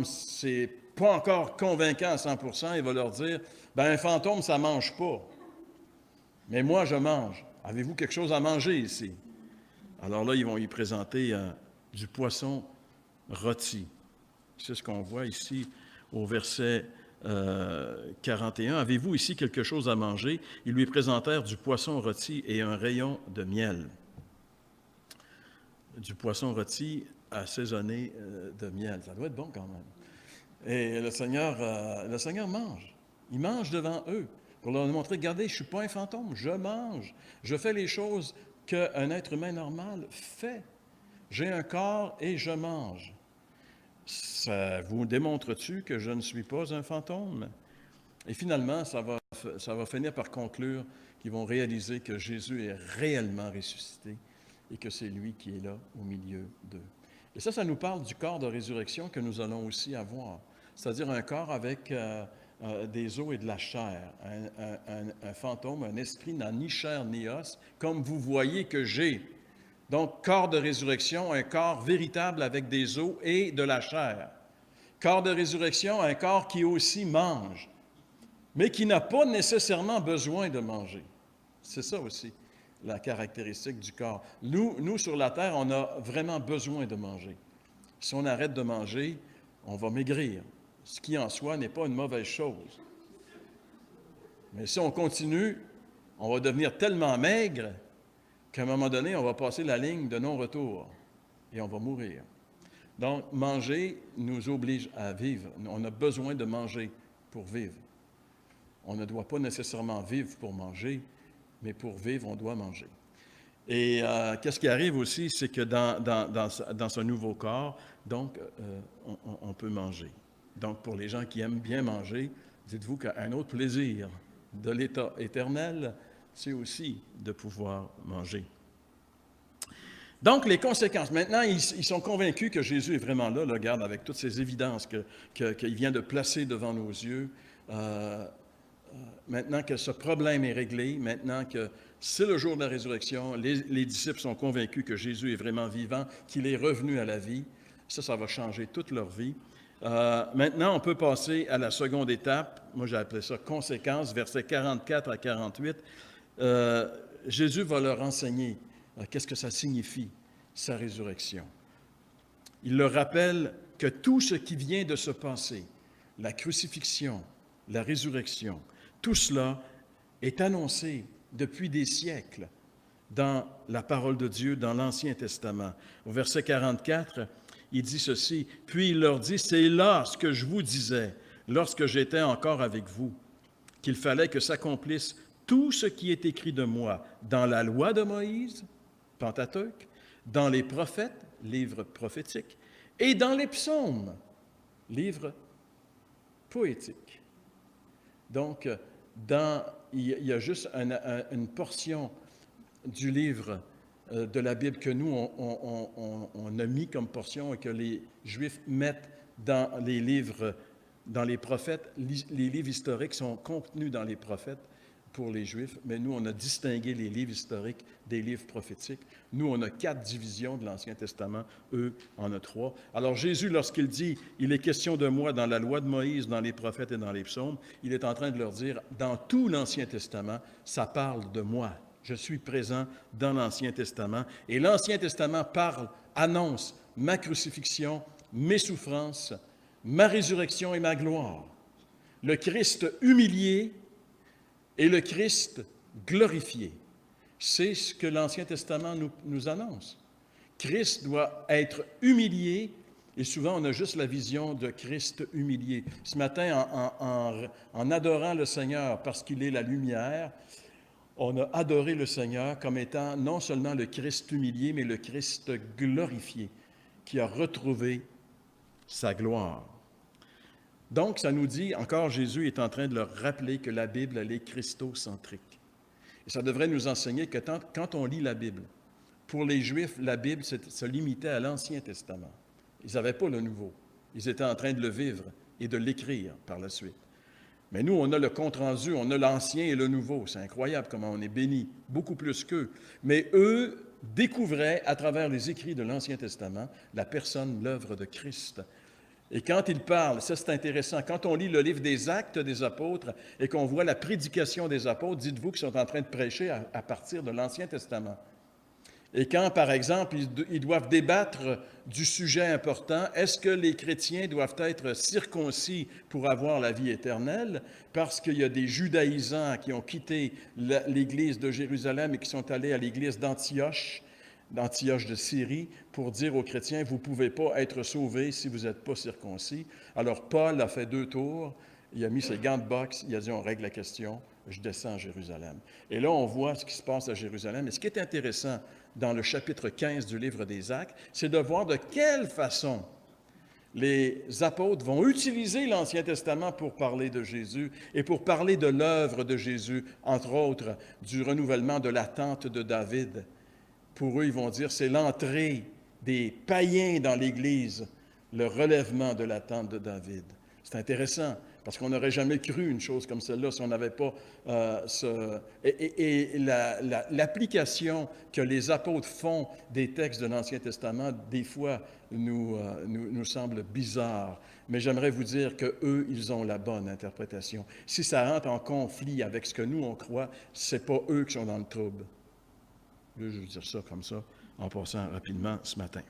c'est pas encore convaincant à 100%, il va leur dire, ben un fantôme, ça ne mange pas. Mais moi, je mange. Avez-vous quelque chose à manger ici? Alors là, ils vont y présenter du poisson rôti. C'est ce qu'on voit ici au verset 41. Avez-vous ici quelque chose à manger? Ils lui présentèrent du poisson rôti et un rayon de miel. Du poisson rôti assaisonné de miel. Ça doit être bon quand même. Et le Seigneur mange. Il mange devant eux pour leur montrer, regardez, je ne suis pas un fantôme, je mange. Je fais les choses qu'un être humain normal fait. J'ai un corps et je mange. Ça vous démontre-tu que je ne suis pas un fantôme? Et finalement, ça va finir par conclure qu'ils vont réaliser que Jésus est réellement ressuscité et que c'est lui qui est là au milieu d'eux. Et ça nous parle du corps de résurrection que nous allons aussi avoir, c'est-à-dire un corps avec des os et de la chair. Un fantôme, un esprit n'a ni chair ni os, comme vous voyez que j'ai. Donc, corps de résurrection, un corps véritable avec des os et de la chair. Corps de résurrection, un corps qui aussi mange, mais qui n'a pas nécessairement besoin de manger. C'est ça aussi, la caractéristique du corps. Nous, sur la terre, on a vraiment besoin de manger. Si on arrête de manger, on va maigrir, ce qui en soi n'est pas une mauvaise chose. Mais si on continue, on va devenir tellement maigre qu'à un moment donné, on va passer la ligne de non-retour et on va mourir. Donc, manger nous oblige à vivre. On a besoin de manger pour vivre. On ne doit pas nécessairement vivre pour manger, mais pour vivre, on doit manger. Et qu'est-ce qui arrive aussi, c'est que dans ce nouveau corps, donc, on peut manger. Donc, pour les gens qui aiment bien manger, dites-vous qu'un autre plaisir de l'état éternel, c'est aussi de pouvoir manger. Donc, les conséquences. Maintenant, ils sont convaincus que Jésus est vraiment là, regarde, avec toutes ces évidences qu'il vient de placer devant nos yeux. Maintenant que ce problème est réglé, maintenant que c'est le jour de la résurrection, les disciples sont convaincus que Jésus est vraiment vivant, qu'il est revenu à la vie. Ça va changer toute leur vie. Maintenant, on peut passer à la seconde étape. Moi, j'ai appelé ça conséquences, versets 44 à 48. Jésus va leur enseigner qu'est-ce que ça signifie, sa résurrection. Il leur rappelle que tout ce qui vient de se passer, la crucifixion, la résurrection, tout cela est annoncé depuis des siècles dans la parole de Dieu, dans l'Ancien Testament. Au verset 44, il dit ceci, « Puis il leur dit, c'est là ce que je vous disais, lorsque j'étais encore avec vous, qu'il fallait que s'accomplisse tout ce qui est écrit de moi dans la loi de Moïse, Pentateuque, dans les prophètes, livre prophétique, et dans les psaumes, livre poétique. Donc, il y a juste une portion du livre de la Bible que nous, on a mis comme portion et que les Juifs mettent dans les livres, dans les prophètes. Les livres historiques sont contenus dans les prophètes pour les Juifs, mais nous, on a distingué les livres historiques des livres prophétiques. Nous, on a 4 divisions de l'Ancien Testament, eux en ont 3. Alors Jésus, lorsqu'il dit « Il est question de moi dans la loi de Moïse, dans les prophètes et dans les psaumes », il est en train de leur dire « Dans tout l'Ancien Testament, ça parle de moi. Je suis présent dans l'Ancien Testament. » Et l'Ancien Testament annonce ma crucifixion, mes souffrances, ma résurrection et ma gloire. Le Christ humilié et le Christ glorifié. C'est ce que l'Ancien Testament nous annonce. Christ doit être humilié, et souvent on a juste la vision de Christ humilié. Ce matin, en adorant le Seigneur parce qu'il est la lumière, on a adoré le Seigneur comme étant non seulement le Christ humilié, mais le Christ glorifié, qui a retrouvé sa gloire. Donc, ça nous dit, encore Jésus est en train de leur rappeler que la Bible, elle est christocentrique. Et ça devrait nous enseigner que quand on lit la Bible, pour les Juifs, la Bible se limitait à l'Ancien Testament. Ils n'avaient pas le Nouveau. Ils étaient en train de le vivre et de l'écrire par la suite. Mais nous, on a le compte-rendu, on a l'Ancien et le Nouveau. C'est incroyable comment on est bénis, beaucoup plus qu'eux. Mais eux découvraient, à travers les écrits de l'Ancien Testament, la personne, l'œuvre de Christ. Et quand il parle, ça c'est intéressant, quand on lit le livre des Actes des Apôtres et qu'on voit la prédication des apôtres, dites-vous qu'ils sont en train de prêcher à partir de l'Ancien Testament. Et quand, par exemple, ils doivent débattre du sujet important, est-ce que les chrétiens doivent être circoncis pour avoir la vie éternelle, parce qu'il y a des judaïsants qui ont quitté l'Église de Jérusalem et qui sont allés à l'Église d'Antioche de Syrie, pour dire aux chrétiens, vous ne pouvez pas être sauvés si vous n'êtes pas circoncis. Alors Paul a fait 2 tours, il a mis ses gants de boxe, il a dit, on règle la question, je descends à Jérusalem. Et là, on voit ce qui se passe à Jérusalem. Et ce qui est intéressant dans le chapitre 15 du livre des Actes, c'est de voir de quelle façon les apôtres vont utiliser l'Ancien Testament pour parler de Jésus et pour parler de l'œuvre de Jésus, entre autres, du renouvellement de la tente de David. Pour eux, ils vont dire, c'est l'entrée des païens dans l'Église, le relèvement de la tente de David. C'est intéressant, parce qu'on n'aurait jamais cru une chose comme celle-là si on n'avait pas l'application que les apôtres font des textes de l'Ancien Testament, des fois, nous semble bizarre. Mais j'aimerais vous dire qu'eux, ils ont la bonne interprétation. Si ça rentre en conflit avec ce que nous, on croit, ce n'est pas eux qui sont dans le trouble. Je veux dire ça comme ça, en passant rapidement ce matin.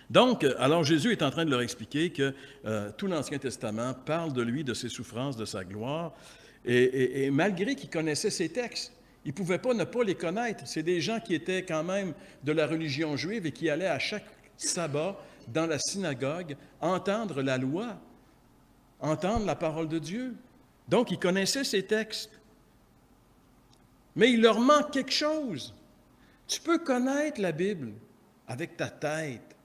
Donc, alors Jésus est en train de leur expliquer que tout l'Ancien Testament parle de lui, de ses souffrances, de sa gloire, et malgré qu'ils connaissaient ces textes, ils ne pouvaient pas ne pas les connaître. C'est des gens qui étaient quand même de la religion juive et qui allaient à chaque sabbat dans la synagogue entendre la loi, entendre la parole de Dieu. Donc, ils connaissaient ces textes. Mais il leur manque quelque chose. Tu peux connaître la Bible avec ta tête,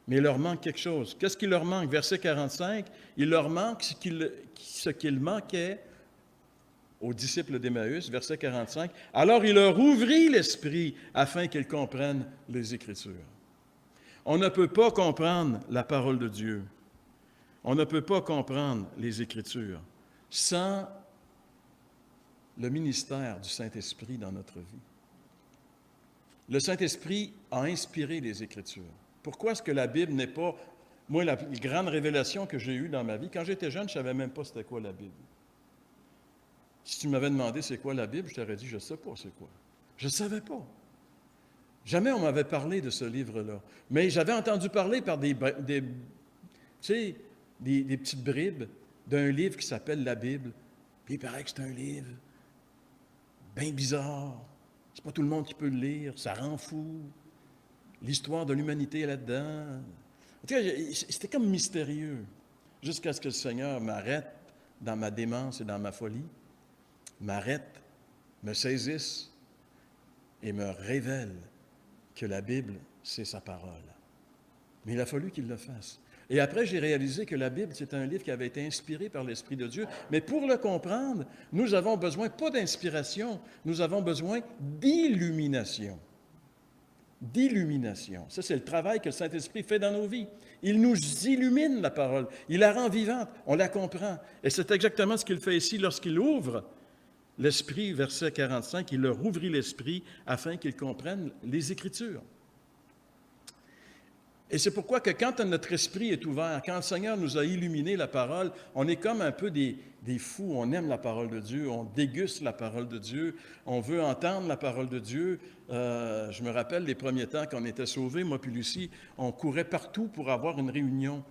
mais il leur manque quelque chose. Qu'est-ce qui leur manque? Verset 45, il leur manque ce qu'il manquait aux disciples d'Emmaüs, verset 45. Alors il leur ouvrit l'esprit afin qu'ils comprennent les Écritures. On ne peut pas comprendre la parole de Dieu. On ne peut pas comprendre les Écritures sans le ministère du Saint-Esprit dans notre vie. Le Saint-Esprit a inspiré les Écritures. Pourquoi est-ce que la Bible n'est pas... Moi, la grande révélation que j'ai eue dans ma vie, quand j'étais jeune, je ne savais même pas c'était quoi la Bible. Si tu m'avais demandé c'est quoi la Bible, je t'aurais dit, je ne sais pas c'est quoi. Je ne savais pas. Jamais on m'avait parlé de ce livre-là. Mais j'avais entendu parler par des petites bribes d'un livre qui s'appelle la Bible. Puis il paraît que c'est un livre bien bizarre. C'est pas tout le monde qui peut le lire. Ça rend fou. L'histoire de l'humanité est là-dedans. C'était comme mystérieux. Jusqu'à ce que le Seigneur m'arrête dans ma démence et dans ma folie, m'arrête, me saisisse et me révèle que la Bible, c'est sa parole. Mais il a fallu qu'il le fasse. Et après, j'ai réalisé que la Bible, c'est un livre qui avait été inspiré par l'Esprit de Dieu. Mais pour le comprendre, nous avons besoin, pas d'inspiration, nous avons besoin d'illumination. D'illumination. Ça, c'est le travail que le Saint-Esprit fait dans nos vies. Il nous illumine la parole. Il la rend vivante. On la comprend. Et c'est exactement ce qu'il fait ici lorsqu'il ouvre l'Esprit, verset 45, il leur ouvrit l'Esprit afin qu'ils comprennent les Écritures. Et c'est pourquoi que quand notre esprit est ouvert, quand le Seigneur nous a illuminé la parole, on est comme un peu des fous. On aime la parole de Dieu, on déguste la parole de Dieu, on veut entendre la parole de Dieu. Je me rappelle les premiers temps qu'on était sauvés, moi puis Lucie, on courait partout pour avoir une réunion.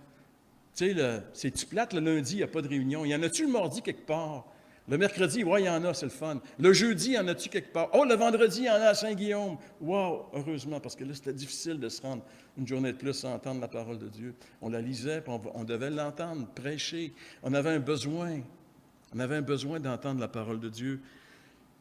Tu sais, c'est-tu plate, le lundi, il n'y a pas de réunion. Y en a-tu le mardi quelque part? Le mercredi, oui, il y en a, c'est le fun. Le jeudi, il y en a-tu quelque part? Oh, le vendredi, il y en a à Saint-Guillaume. Wow, heureusement, parce que là, c'était difficile de se rendre une journée de plus sans entendre la parole de Dieu. On la lisait, puis on devait l'entendre, prêcher. On avait un besoin d'entendre la parole de Dieu,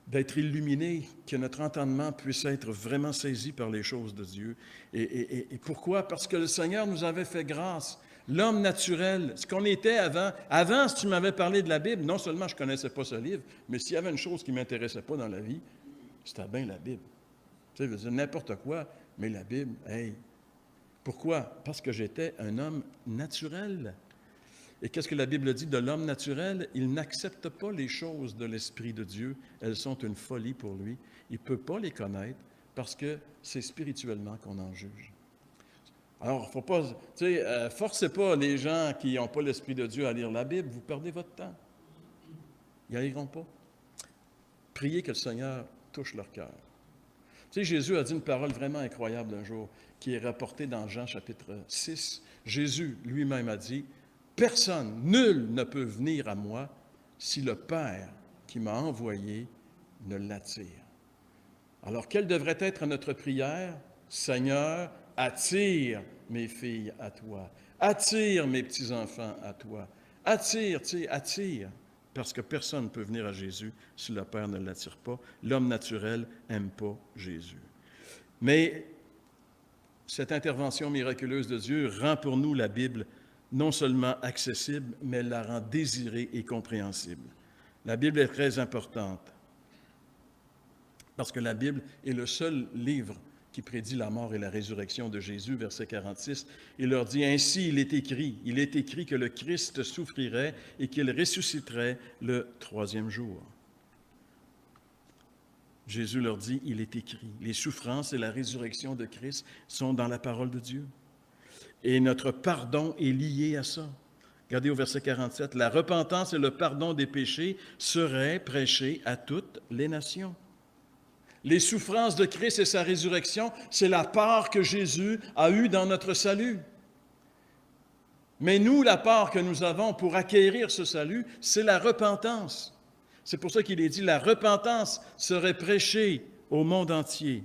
d'être illuminé, que notre entendement puisse être vraiment saisi par les choses de Dieu. Et pourquoi? Parce que le Seigneur nous avait fait grâce. L'homme naturel, ce qu'on était avant, si tu m'avais parlé de la Bible, non seulement je ne connaissais pas ce livre, mais s'il y avait une chose qui ne m'intéressait pas dans la vie, c'était bien la Bible. Tu sais, je veux dire, n'importe quoi, mais la Bible, hey! Pourquoi? Parce que j'étais un homme naturel. Et qu'est-ce que la Bible dit de l'homme naturel? Il n'accepte pas les choses de l'Esprit de Dieu. Elles sont une folie pour lui. Il ne peut pas les connaître parce que c'est spirituellement qu'on en juge. Alors, il ne faut pas, tu sais, forcez pas les gens qui n'ont pas l'Esprit de Dieu à lire la Bible, vous perdez votre temps. Ils n'y arriveront pas. Priez que le Seigneur touche leur cœur. Tu sais, Jésus a dit une parole vraiment incroyable un jour, qui est rapportée dans Jean chapitre 6. Jésus lui-même a dit, « Personne, nul ne peut venir à moi si le Père qui m'a envoyé ne l'attire. » Alors, quelle devrait être notre prière? « Seigneur, attire mes filles à toi. Attire mes petits-enfants à toi. Attire, tu sais, attire. » Parce que personne ne peut venir à Jésus si le Père ne l'attire pas. L'homme naturel n'aime pas Jésus. Mais cette intervention miraculeuse de Dieu rend pour nous la Bible non seulement accessible, mais elle la rend désirée et compréhensible. La Bible est très importante parce que la Bible est le seul livre qui prédit la mort et la résurrection de Jésus, verset 46. Il leur dit, « Ainsi il est écrit que le Christ souffrirait et qu'il ressusciterait le troisième jour. » Jésus leur dit, il est écrit. Les souffrances et la résurrection de Christ sont dans la parole de Dieu. Et notre pardon est lié à ça. Regardez au verset 47, « La repentance et le pardon des péchés seraient prêchés à toutes les nations. » Les souffrances de Christ et sa résurrection, c'est la part que Jésus a eue dans notre salut. Mais nous, la part que nous avons pour acquérir ce salut, c'est la repentance. C'est pour ça qu'il est dit, la repentance serait prêchée au monde entier.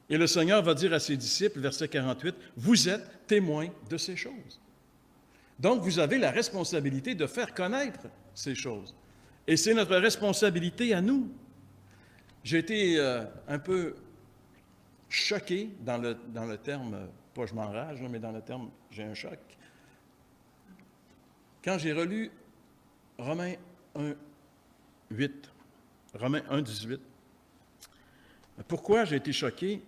Et le Seigneur va dire à ses disciples, verset 48, « Vous êtes témoins de ces choses. » Donc, vous avez la responsabilité de faire connaître ces choses. Et c'est notre responsabilité à nous. J'ai été un peu choqué dans le terme, pas je m'enrage, mais dans le terme j'ai un choc. Quand j'ai relu Romains 1, 8, Romains 1, 18. Pourquoi j'ai été choqué?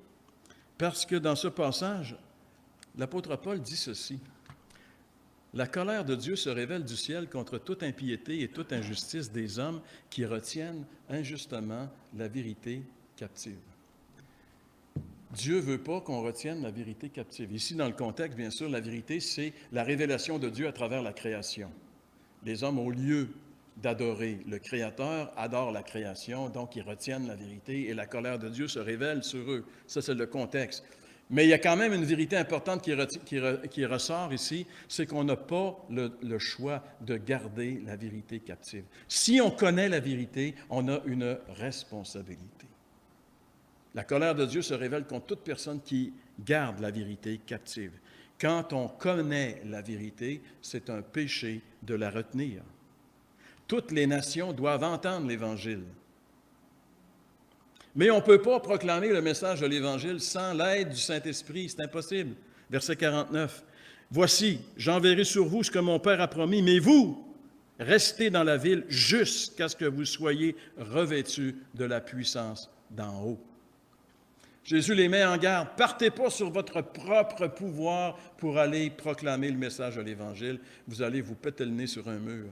Parce que dans ce passage, l'apôtre Paul dit ceci. La colère de Dieu se révèle du ciel contre toute impiété et toute injustice des hommes qui retiennent injustement la vérité captive. Dieu ne veut pas qu'on retienne la vérité captive. Ici, dans le contexte, bien sûr, la vérité, c'est la révélation de Dieu à travers la création. Les hommes, au lieu d'adorer le Créateur, adorent la création, donc ils retiennent la vérité et la colère de Dieu se révèle sur eux. Ça, c'est le contexte. Mais il y a quand même une vérité importante qui ressort ici, c'est qu'on n'a pas le choix de garder la vérité captive. Si on connaît la vérité, on a une responsabilité. La colère de Dieu se révèle contre toute personne qui garde la vérité captive. Quand on connaît la vérité, c'est un péché de la retenir. Toutes les nations doivent entendre l'Évangile. Mais on ne peut pas proclamer le message de l'Évangile sans l'aide du Saint-Esprit. C'est impossible. Verset 49. « Voici, j'enverrai sur vous ce que mon Père a promis, mais vous, restez dans la ville jusqu'à ce que vous soyez revêtus de la puissance d'en haut. » Jésus les met en garde. Partez pas sur votre propre pouvoir pour aller proclamer le message de l'Évangile. Vous allez vous péter le nez sur un mur.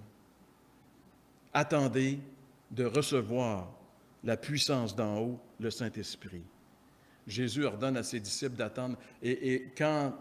Attendez de recevoir la puissance d'en haut, le Saint-Esprit. Jésus ordonne à ses disciples d'attendre. Et quand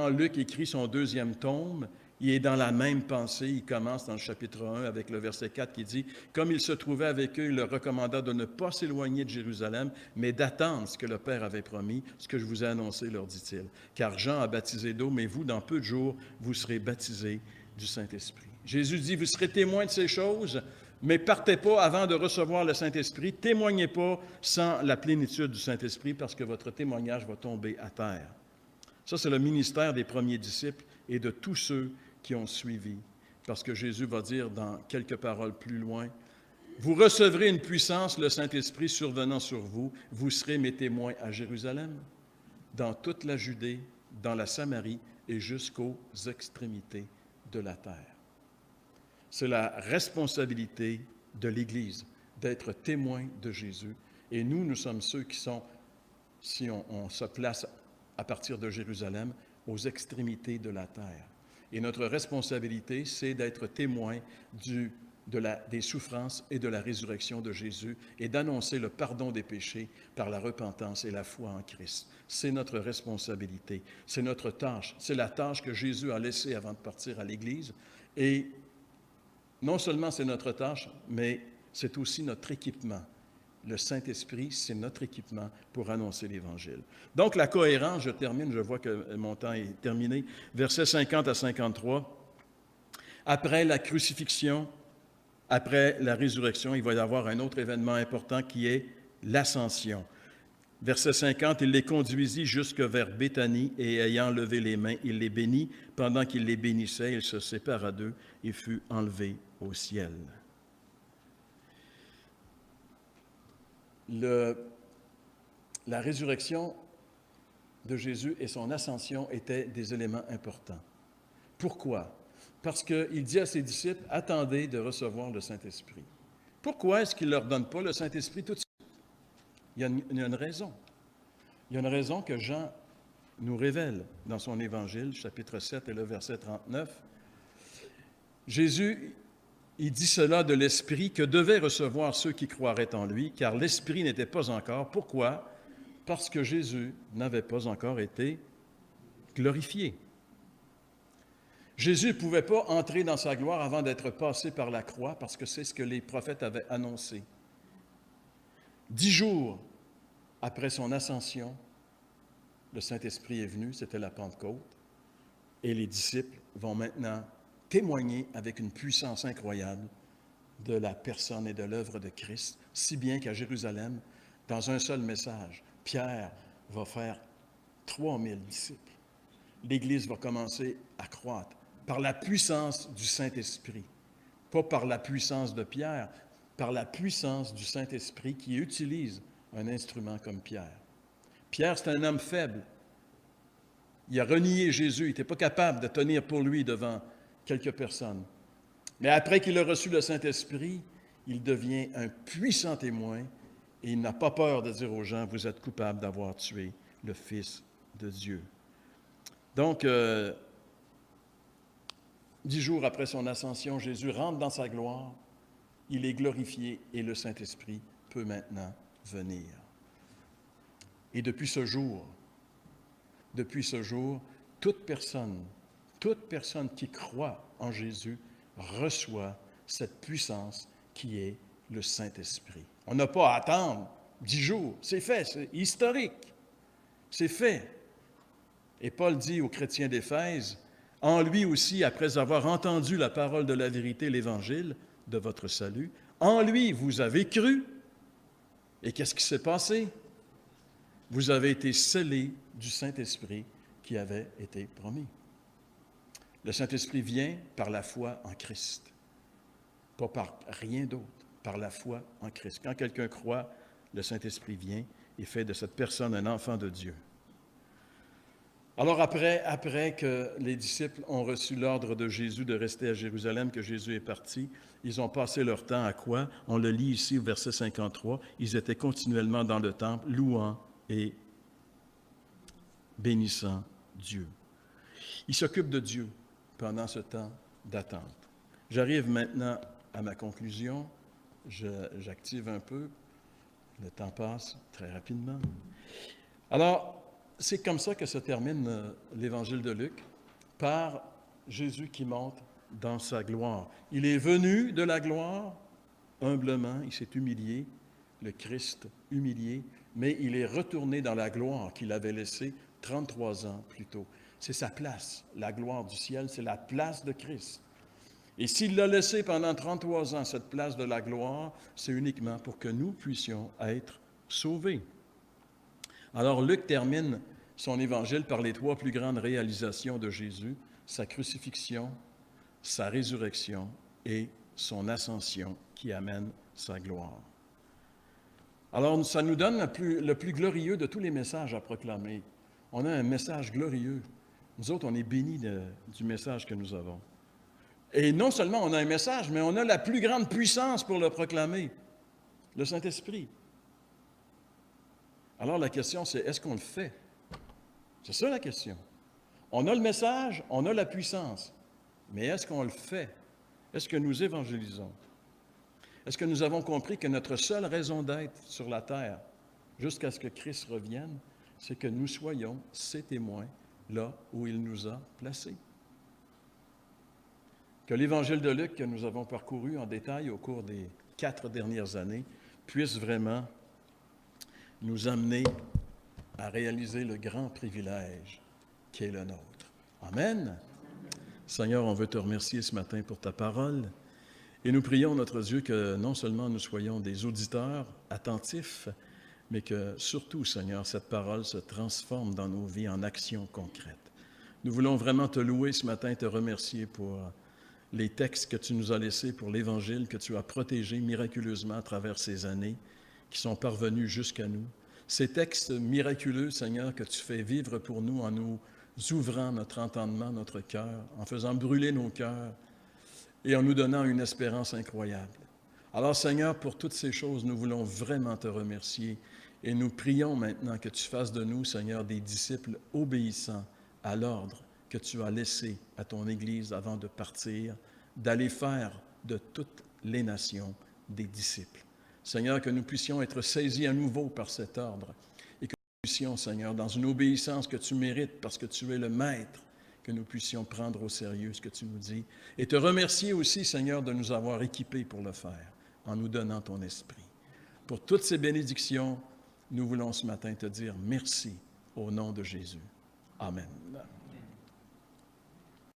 Luc écrit son deuxième tome, il est dans la même pensée. Il commence dans le chapitre 1 avec le verset 4 qui dit « Comme il se trouvait avec eux, il leur recommanda de ne pas s'éloigner de Jérusalem, mais d'attendre ce que le Père avait promis, ce que je vous ai annoncé, leur dit-il. Car Jean a baptisé d'eau, mais vous, dans peu de jours, vous serez baptisés du Saint-Esprit. » Jésus dit « Vous serez témoins de ces choses, mais partez pas avant de recevoir le Saint-Esprit. Témoignez pas sans la plénitude du Saint-Esprit, parce que votre témoignage va tomber à terre. » Ça, c'est le ministère des premiers disciples et de tous ceux qui ont suivi. Parce que Jésus va dire dans quelques paroles plus loin, « Vous recevrez une puissance, le Saint-Esprit survenant sur vous. Vous serez mes témoins à Jérusalem, dans toute la Judée, dans la Samarie et jusqu'aux extrémités de la terre. » C'est la responsabilité de l'Église d'être témoin de Jésus. Et nous sommes ceux qui sont, si on se place à partir de Jérusalem, aux extrémités de la terre. Et notre responsabilité, c'est d'être témoin des souffrances et de la résurrection de Jésus et d'annoncer le pardon des péchés par la repentance et la foi en Christ. C'est notre responsabilité, c'est notre tâche, c'est la tâche que Jésus a laissée avant de partir à l'Église. Et non seulement c'est notre tâche, mais c'est aussi notre équipement. Le Saint-Esprit, c'est notre équipement pour annoncer l'Évangile. Donc, la cohérence, je termine, je vois que mon temps est terminé. Versets 50 à 53. Après la crucifixion, après la résurrection, il va y avoir un autre événement important qui est l'ascension. Verset 50, « Il les conduisit jusque vers Béthanie et ayant levé les mains, il les bénit. Pendant qu'il les bénissait, il se sépara d'eux et fut enlevé au ciel. » La résurrection de Jésus et son ascension étaient des éléments importants. Pourquoi? Parce qu'il dit à ses disciples, attendez de recevoir le Saint-Esprit. Pourquoi est-ce qu'il ne leur donne pas le Saint-Esprit tout de suite? Il y a une raison. Il y a une raison que Jean nous révèle dans son Évangile, chapitre 7 et le verset 39. Jésus, il dit cela de l'Esprit que devaient recevoir ceux qui croiraient en lui, car l'Esprit n'était pas encore. Pourquoi? Parce que Jésus n'avait pas encore été glorifié. Jésus ne pouvait pas entrer dans sa gloire avant d'être passé par la croix, parce que c'est ce que les prophètes avaient annoncé. 10 jours après son ascension, le Saint-Esprit est venu, c'était la Pentecôte, et les disciples vont maintenant témoigner avec une puissance incroyable de la personne et de l'œuvre de Christ, si bien qu'à Jérusalem, dans un seul message, Pierre va faire 3000 disciples. L'Église va commencer à croître par la puissance du Saint-Esprit, pas par la puissance de Pierre, par la puissance du Saint-Esprit qui utilise un instrument comme Pierre. Pierre, c'est un homme faible. Il a renié Jésus, il n'était pas capable de tenir pour lui devant quelques personnes. Mais après qu'il a reçu le Saint-Esprit, il devient un puissant témoin et il n'a pas peur de dire aux gens, vous êtes coupables d'avoir tué le Fils de Dieu. Donc, 10 jours après son ascension, Jésus rentre dans sa gloire, il est glorifié et le Saint-Esprit peut maintenant venir. Et depuis ce jour, toute personne qui croit en Jésus reçoit cette puissance qui est le Saint-Esprit. On n'a pas à attendre 10 jours, c'est fait, c'est historique, c'est fait. Et Paul dit aux chrétiens d'Éphèse, en lui aussi, après avoir entendu la parole de la vérité, l'évangile de votre salut, en lui vous avez cru. Et qu'est-ce qui s'est passé? Vous avez été scellés du Saint-Esprit qui avait été promis. Le Saint-Esprit vient par la foi en Christ, pas par rien d'autre, par la foi en Christ. Quand quelqu'un croit le Saint-Esprit vient et fait de cette personne un enfant de Dieu. Alors après que les disciples ont reçu l'ordre de Jésus de rester à Jérusalem, que Jésus est parti, ils ont passé leur temps à quoi? On le lit ici au verset 53. Ils étaient continuellement dans le temple, louant et bénissant Dieu. Ils s'occupent de Dieu pendant ce temps d'attente. J'arrive maintenant à ma conclusion. J'active un peu. Le temps passe très rapidement. Alors, c'est comme ça que se termine l'Évangile de Luc, par Jésus qui monte dans sa gloire. Il est venu de la gloire, humblement, il s'est humilié, le Christ humilié, mais il est retourné dans la gloire qu'il avait laissée 33 ans plus tôt. C'est sa place. La gloire du ciel, c'est la place de Christ. Et s'il l'a laissé pendant 33 ans, cette place de la gloire, c'est uniquement pour que nous puissions être sauvés. Alors Luc termine son évangile par les 3 plus grandes réalisations de Jésus, sa crucifixion, sa résurrection et son ascension qui amène sa gloire. Alors ça nous donne le plus glorieux de tous les messages à proclamer. On a un message glorieux. Nous autres, on est bénis du message que nous avons. Et non seulement on a un message, mais on a la plus grande puissance pour le proclamer, le Saint-Esprit. Alors la question, c'est est-ce qu'on le fait? C'est ça la question. On a le message, on a la puissance, mais est-ce qu'on le fait? Est-ce que nous évangélisons? Est-ce que nous avons compris que notre seule raison d'être sur la terre, jusqu'à ce que Christ revienne, c'est que nous soyons ses témoins là où il nous a placés? Que l'Évangile de Luc que nous avons parcouru en détail au cours des 4 dernières années puisse vraiment nous amener à réaliser le grand privilège qui est le nôtre. Amen. Seigneur, on veut te remercier ce matin pour ta parole et nous prions, notre Dieu, que non seulement nous soyons des auditeurs attentifs, mais que surtout, Seigneur, cette parole se transforme dans nos vies en actions concrètes. Nous voulons vraiment te louer ce matin, te remercier pour les textes que tu nous as laissés, pour l'Évangile que tu as protégé miraculeusement à travers ces années, qui sont parvenus jusqu'à nous. Ces textes miraculeux, Seigneur, que tu fais vivre pour nous en nous ouvrant notre entendement, notre cœur, en faisant brûler nos cœurs et en nous donnant une espérance incroyable. Alors, Seigneur, pour toutes ces choses, nous voulons vraiment te remercier et nous prions maintenant que tu fasses de nous, Seigneur, des disciples obéissants à l'ordre que tu as laissé à ton Église avant de partir, d'aller faire de toutes les nations des disciples. Seigneur, que nous puissions être saisis à nouveau par cet ordre et que nous puissions, Seigneur, dans une obéissance que tu mérites parce que tu es le Maître, que nous puissions prendre au sérieux ce que tu nous dis et te remercier aussi, Seigneur, de nous avoir équipés pour le faire en nous donnant ton esprit. Pour toutes ces bénédictions, nous voulons ce matin te dire merci au nom de Jésus. Amen.